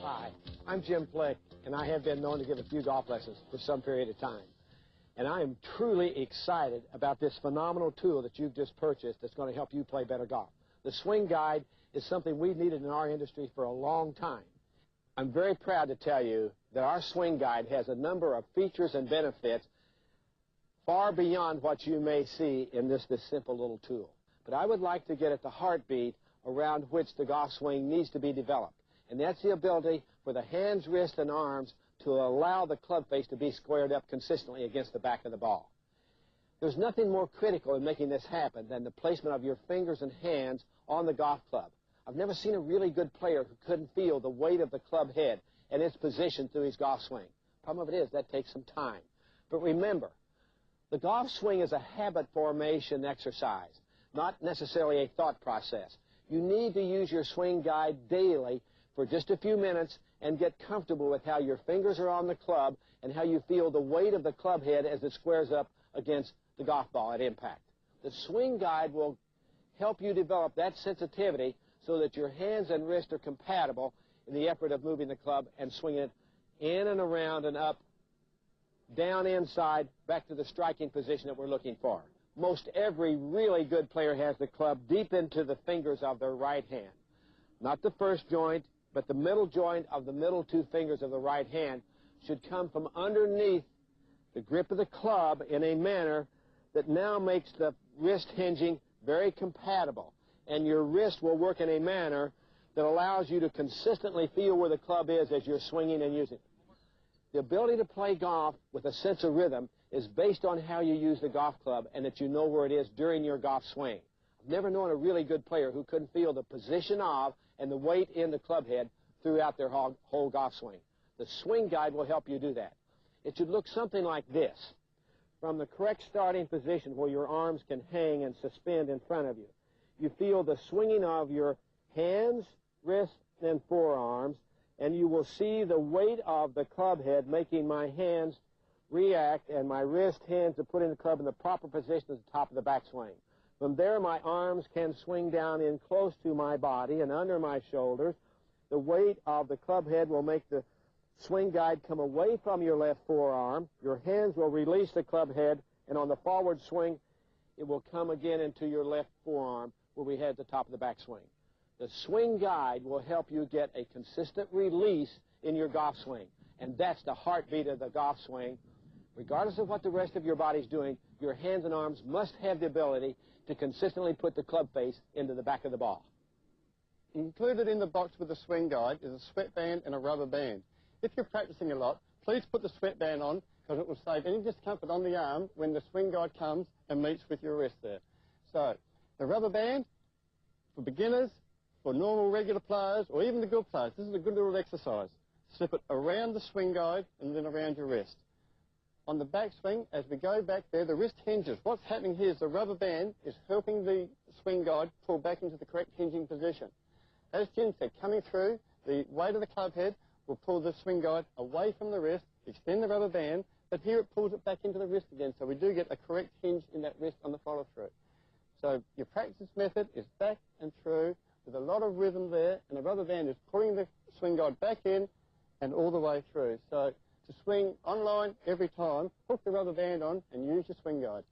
Hi, I'm Jim Flick, and I have been known to give a few golf lessons for some period of time. And I am truly excited about this phenomenal tool that you've just purchased that's going to help you play better golf. The Swingyde is something we've needed in our industry for a long time. I'm very proud to tell you that our Swingyde has a number of features and benefits far beyond what you may see in this simple little tool. But I would like to get at the heartbeat around which the golf swing needs to be developed. And that's the ability for the hands, wrists, and arms to allow the club face to be squared up consistently against the back of the ball. There's nothing more critical in making this happen than the placement of your fingers and hands on the golf club. I've never seen a really good player who couldn't feel the weight of the club head and its position through his golf swing. Problem of it is, that takes some time. But remember, the golf swing is a habit formation exercise, not necessarily a thought process. You need to use your Swingyde daily for just a few minutes and get comfortable with how your fingers are on the club and how you feel the weight of the club head as it squares up against the golf ball at impact. The Swingyde will help you develop that sensitivity so that your hands and wrists are compatible in the effort of moving the club and swinging it in and around and up, down inside, back to the striking position that we're looking for. Most every really good player has the club deep into the fingers of their right hand. Not the first joint, but the middle joint of the middle two fingers of the right hand should come from underneath the grip of the club in a manner that now makes the wrist hinging very compatible. And your wrist will work in a manner that allows you to consistently feel where the club is as you're swinging and using it. The ability to play golf with a sense of rhythm is based on how you use the golf club and that you know where it is during your golf swing. I've never known a really good player who couldn't feel the position of and the weight in the club head throughout their whole golf swing. The Swingyde will help you do that. It should look something like this. From the correct starting position where your arms can hang and suspend in front of you, you feel the swinging of your hands, wrists, and forearms, and you will see the weight of the club head making my hands react and my wrist hands to put in the club in the proper position at the top of the backswing. From there, my arms can swing down in close to my body and under my shoulders. The weight of the club head will make the Swingyde come away from your left forearm. Your hands will release the club head, and on the forward swing, it will come again into your left forearm where we had the top of the backswing. The Swingyde will help you get a consistent release in your golf swing, and that's the heartbeat of the golf swing. Regardless of what the rest of your body's doing, your hands and arms must have the ability to consistently put the club face into the back of the ball. Included in the box with the Swingyde is a sweatband and a rubber band. If you're practicing a lot, please put the sweatband on because it will save any discomfort on the arm when the Swingyde comes and meets with your wrist there. So, the rubber band, for beginners, for normal regular players, or even the good players, this is a good little exercise. Slip it around the Swingyde and then around your wrist. On the backswing, as we go back there, the wrist hinges. What's happening here is the rubber band is helping the Swingyde pull back into the correct hinging position. As Jim said, coming through, the weight of the club head will pull the Swingyde away from the wrist, extend the rubber band, but here it pulls it back into the wrist again, so we do get a correct hinge in that wrist on the follow-through. So your practice method is back and through with a lot of rhythm there, and the rubber band is pulling the Swingyde back in and all the way through. So to swing online every time, hook the rubber band on and use your Swingyde.